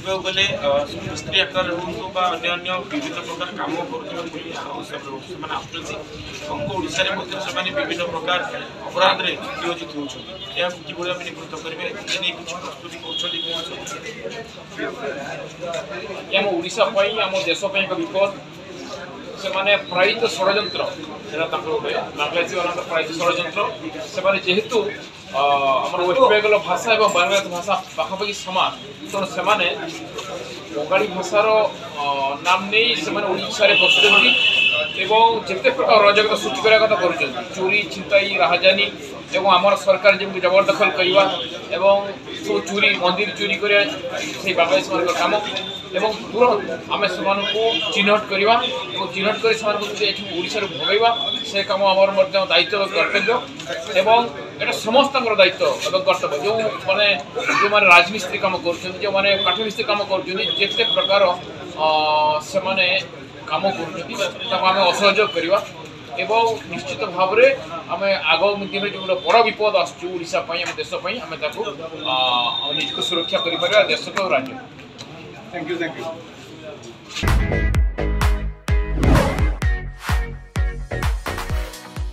देखा गले मिस्त्री आकार हूँ अन्य विभिन्न प्रकार कम करोशा विभिन्न प्रकार अपराध में नियोजित होती निवृत्त करेंगे प्रस्तुति आम ओडिशा आम देश एक विपद से माने प्रायित षड्यंत्र बांग्लादेशी वाला प्रायित षड्यंत्र से जेहेतु आम वेस्ट बेंगल भाषा और बांग्लादेश भाषा पाखापाखि सामान तेणु से बंगाली भाषार नाम नहीं से ओडिशा पशुंट एवं जिते प्रकार अराजकता सृष्टि करने कथा कर चोरी छिनताई राहजानी एवं आमर सरकार जमी जबरदखल करवा एवं सब चोरी मंदिर चोरी कर बांग्लादेश काम एवं तुरंत आम से चिन्हट करवा चिन्हट कर ओडिशा भोगवा से कम आमर दायित्व कर्तव्य एवं एटा समस्त दायित्व एवं कर्तव्य जो मैंने जो मैंने राजमिस्त्री काम कर जो मैंने काठमिस्त्री काम करते प्रकार से काम कर असहयोग करवा एवं निश्चित भाव में आम आगामी दिन जो बड़ विपद आशा आम देशपाई आम निजक सुरक्षा कर देश को राज्य। Thank you.